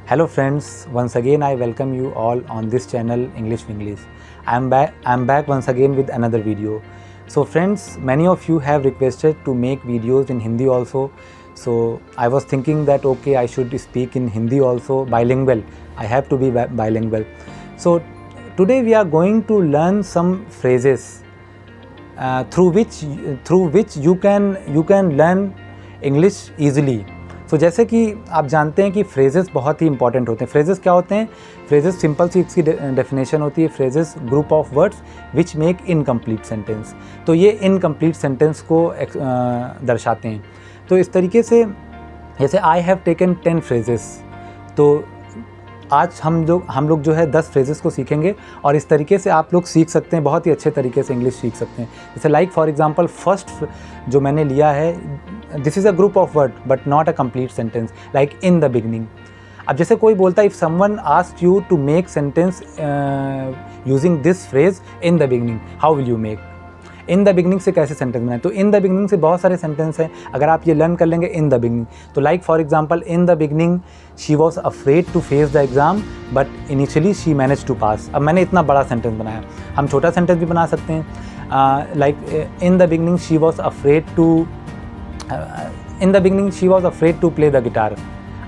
Hello friends, once again I welcome you all on this channel English Winglish. I'm back once again with another video. So friends, many of you have requested to make videos in Hindi also. So I was thinking that okay, I should speak in Hindi also, bilingual. I have to be bilingual. So today we are going to learn some phrases through which you can learn English easily. तो जैसे कि आप जानते हैं कि phrases बहुत ही important होते हैं. फ्रेजेस क्या होते हैं? फ्रेजेस सिंपल सी इसकी डेफिनेशन होती है. Phrases group of words which make incomplete sentence. तो ये इनकम्प्लीट सेंटेंस को दर्शाते हैं. तो इस तरीके से जैसे आई हैव टेकन 10 फ्रेजेस, तो आज हम लोग जो है 10 फ्रेजेस को सीखेंगे और इस तरीके से आप लोग सीख सकते हैं, बहुत ही अच्छे तरीके से इंग्लिश सीख सकते हैं. जैसे लाइक फॉर एग्जांपल फर्स्ट जो मैंने लिया है, this is a group of word but not a complete sentence, like in the beginning. अब जैसे कोई बोलता है if someone asked you to make sentence using this phrase in the beginning, how will you make. In the beginning से कैसे sentence बनाए? तो इन the beginning से बहुत सारे सेंटेंस हैं. अगर आप ये लर्न कर लेंगे इन द बिगनिंग, तो like for example in the beginning she was afraid to face the exam but initially she manage to pass. अब मैंने इतना बड़ा सेंटेंस बनाया, हम छोटा सेंटेंस भी बना सकते हैं. Like in the beginning she was afraid to play the guitar.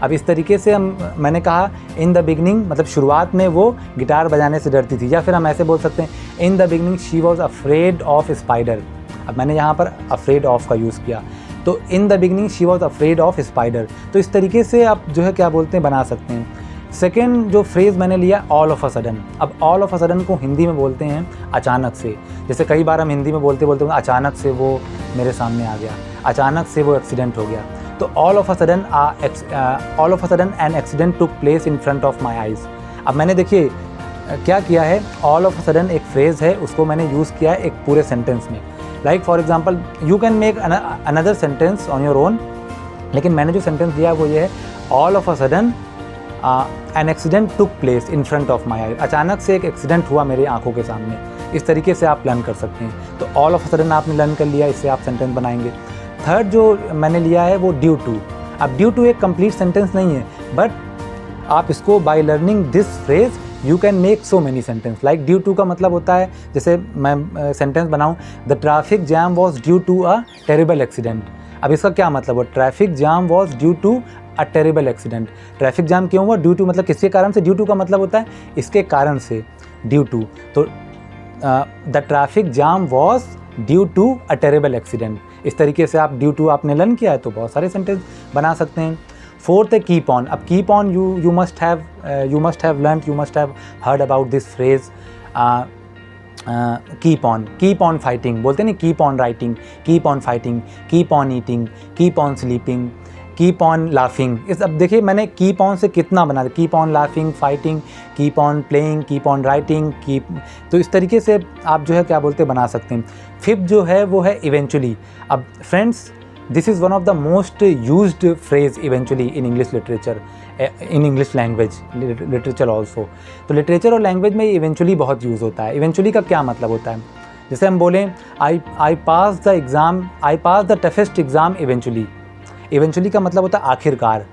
अब इस तरीके से मैंने कहा इन द बिगनिंग, मतलब शुरुआत में वो गिटार बजाने से डरती थी. या फिर हम ऐसे बोल सकते हैं इन the beginning she was afraid of spider. अब मैंने यहाँ पर अफ्रेड ऑफ का यूज़ किया, तो इन the beginning she was afraid of spider. तो इस तरीके से आप जो है क्या बोलते हैं, बना सकते हैं. सेकेंड जो फ्रेज़ मैंने लिया ऑल ऑफ अ सडन. अब ऑल ऑफ अ सडन को हिंदी में बोलते हैं अचानक से. जैसे कई बार हम हिंदी में बोलते अचानक से वो मेरे सामने आ गया, अचानक से वो एक्सीडेंट हो गया. तो all of a sudden an accident took place in front of my eyes. अब मैंने देखिए क्या किया है, ऑल ऑफ अ सडन एक फ्रेज़ है, उसको मैंने यूज़ किया है एक पूरे सेंटेंस में. Like for example you can make another sentence on your own, लेकिन मैंने जो सेंटेंस दिया है वो ये है all of a sudden an accident took place in front of my eyes. अचानक से एक एक्सीडेंट हुआ मेरी आंखों के सामने. इस तरीके से आप लर्न कर सकते हैं. तो ऑल ऑफ अ सडन आपने लर्न कर लिया, इससे आप सेंटेंस बनाएंगे. थर्ड जो मैंने लिया है वो ड्यू टू. अब ड्यू टू एक कंप्लीट सेंटेंस नहीं है, बट आप इसको by learning this phrase you can make so many sentence. Like due to का मतलब होता है, जैसे मैं सेंटेंस बनाऊँ the traffic jam was due to a terrible accident. अब इसका क्या मतलब हो, traffic jam was due to a terrible accident. Traffic jam क्यों हुआ? ड्यू टू मतलब किसके कारण से. ड्यू टू का मतलब होता है इसके कारण से, ड्यू टू. तो the traffic jam was due to a terrible accident. इस तरीके से आप ड्यू टू आपने लर्न किया है तो बहुत सारे सेंटेंस बना सकते हैं. फोर्थ है कीप ऑन. अब keep on you must have learn, you must have heard about this phrase. Keep on fighting बोलते हैं ना, keep on writing, keep on fighting, keep on eating, keep on sleeping, keep on laughing. इस अब देखिए मैंने keep on से कितना बना दिया, keep on laughing, fighting, keep on playing, keep on writing, keep. तो इस तरीके से आप जो है क्या बोलते हैं बना सकते हैं. फिफ्थ जो है वो है इवेंचुअली. अब friends this is one of the most used phrase eventually in English literature, in English language literature also. तो लिटरेचर और लैंग्वेज में इवेंचुअली बहुत यूज़ होता है. इवेंचुअली का क्या मतलब होता है? जैसे हम बोलें I pass the toughest exam eventually. Eventually का मतलब होता है आखिरकार,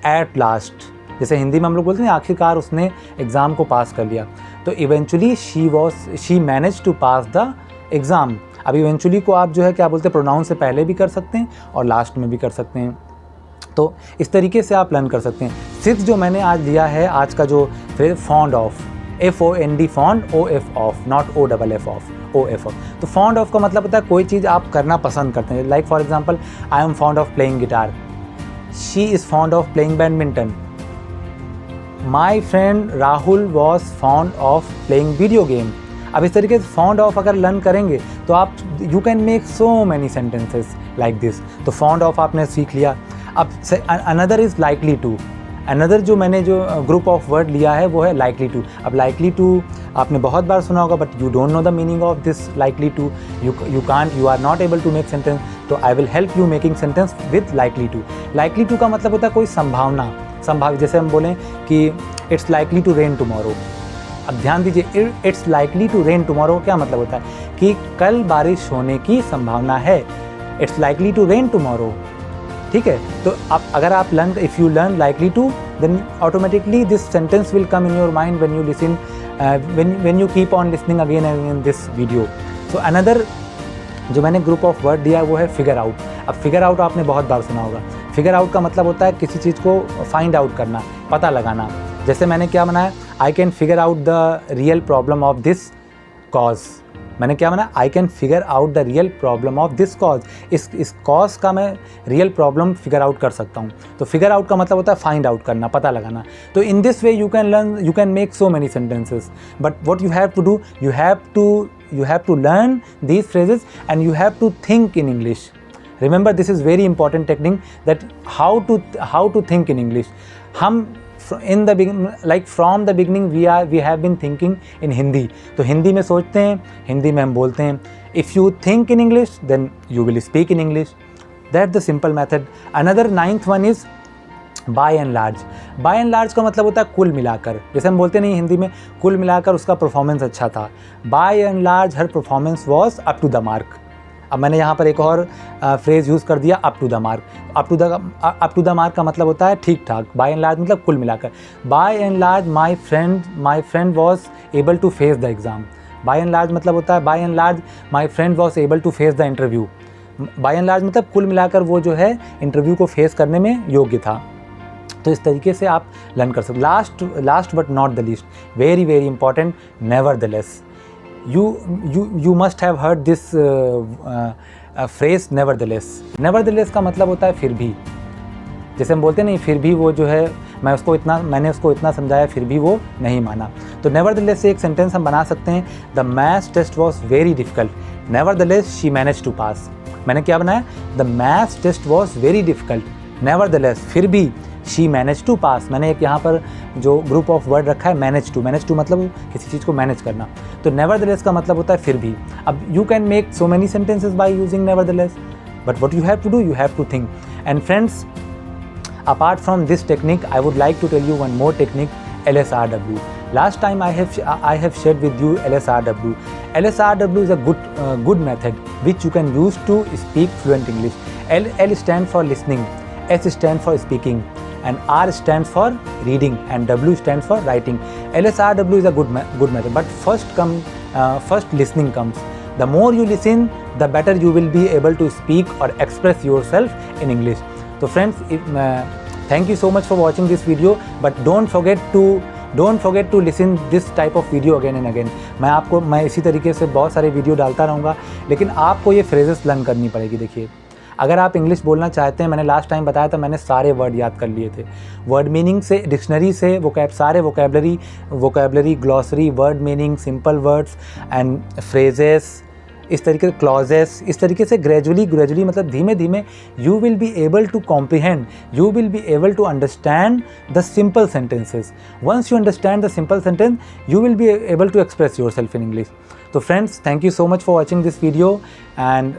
एट लास्ट. जैसे हिंदी में हम लोग बोलते हैं आखिरकार उसने एग्ज़ाम को पास कर लिया. तो eventually she manage to pass the exam. अब इवेंचुअली को आप जो है क्या बोलते हैं प्रोनाउंस से पहले भी कर सकते हैं और लास्ट में भी कर सकते हैं. तो इस तरीके से आप लर्न कर सकते हैं. सिक्स जो मैंने आज लिया है, आज का जो phrase fond of, FOND fond, OF of, not OFF of, OF of. तो फॉन्ड ऑफ का मतलब होता है कोई चीज़ आप करना पसंद करते हैं. Like for example I am fond of playing guitar, she is fond of playing badminton, my friend Rahul was fond of playing video game. अब इस तरीके से फॉन्ड ऑफ अगर लर्न करेंगे तो आप you can make so many sentences like this. तो fond of आपने सीख लिया. अब another is likely to. Another जो मैंने जो ग्रुप ऑफ वर्ड लिया है वो है लाइकली टू. अब लाइकली टू आपने बहुत बार सुना होगा, but you don't know the meaning of this likely to. You are not able to make sentence. तो I will help you making sentence with likely to. Likely to का मतलब होता है कोई संभावना, संभावित. जैसे हम बोलें कि it's likely to rain tomorrow. अब ध्यान दीजिए, it's likely to rain tomorrow क्या मतलब होता है कि कल बारिश होने की संभावना है. It's likely to rain tomorrow. ठीक है। तो आप अगर आप learn, if you learn likely to, then automatically this sentence will come in your mind when you listen, when you keep on listening again and again this video. So another जो मैंने group of word दिया वो है figure out. अब figure out आपने बहुत बार सुना होगा। फिगर आउट का मतलब होता है किसी चीज़ को फाइंड आउट करना, पता लगाना। जैसे मैंने क्या बनाया, I can figure out the real problem of this cause. मैंने क्या बनाया, I can figure out the real problem of this cause. इस कॉज का मैं रियल प्रॉब्लम फिगर आउट कर सकता हूँ। तो फिगर आउट का मतलब होता है फाइंड आउट करना, पता लगाना। तो in this way you can learn, you can make so many sentences, but what you have to do, you have to learn these phrases and you have to think in English. Remember, this is very important technique, that how to think in English. हम in the beginning, like from the beginning we have been thinking in Hindi. तो हिंदी में सोचते हैं, हिंदी में हम बोलते हैं। If you think in English, then you will speak in English. That's the simple method. Another 9th one is by and large. By and large का मतलब होता है कुल मिलाकर। जैसे हम बोलते नहीं हिंदी में, कुल मिलाकर उसका परफॉर्मेंस अच्छा था। By and large her performance was up to the mark. अब मैंने यहाँ पर एक और फ्रेज़ यूज़ कर दिया, up to the mark. Up to the mark का मतलब होता है ठीक ठाक। बाय एंड लार्ज मतलब कुल मिलाकर। By and large my friend was able to face the exam. By and large मतलब होता है by and large my friend was able to face the interview. By and large मतलब कुल मिलाकर वो जो है इंटरव्यू को फेस करने में योग्य था। तो इस तरीके से आप लर्न कर सकते। Last but not the least, very very important, nevertheless. You must have heard this phrase nevertheless. Nevertheless का मतलब होता है फिर भी। जैसे हम बोलते नहीं, फिर भी वो जो है मैंने उसको इतना समझाया फिर भी वो नहीं माना। तो नेवरदलेस से एक सेंटेंस हम बना सकते हैं, the maths test was very difficult, nevertheless she manage to pass. मैंने क्या बनाया, the maths test was very difficult, nevertheless फिर भी शी मैनेज टू पास। मैंने एक यहाँ पर जो ग्रुप ऑफ वर्ड रखा है मैनेज टू मतलब किसी चीज़ को मैनेज करना। तो नेवरदलेस का मतलब होता है फिर भी। अब you can make so many sentences by using nevertheless, but what you have to do, you have to think. And friends, apart from this technique, I would like to tell you one more technique, LSRW. Last time I have shared with you LSRW. LSRW is a good method which you can use to speak fluent English. L stands for listening, S stands for speaking, and R stands for reading, and W stands for writing. LSRW is a good method, but first listening comes. The more you listen, the better you will be able to speak or express yourself in English. So friends, thank you so much for watching this video, but don't forget to listen this type of video again and again. मैं इसी तरीके से बहुत सारे video डालता रहूँगा, लेकिन आपको ये फ्रेजेस लर्न करनी पड़ेगी। देखिए, अगर आप इंग्लिश बोलना चाहते हैं, मैंने लास्ट टाइम बताया था, मैंने सारे वर्ड याद कर लिए थे। वर्ड मीनिंग से, डिक्शनरी से सारे vocabulary, glossary, word meaning, simple words and phrases, इस तरीके से क्लॉजेस, इस तरीके से ग्रेजुअली मतलब धीमे धीमे you will be able to comprehend, you will be able to understand the simple sentences. Once you understand the simple sentence, you will be able to express yourself in English. तो friends, thank you so much for watching this video. And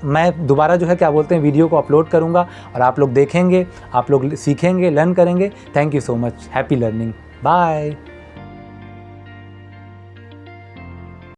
मैं दोबारा जो है क्या बोलते हैं video को upload करूँगा और आप लोग देखेंगे, आप लोग सीखेंगे, लर्न करेंगे। Thank you so much, happy learning, bye.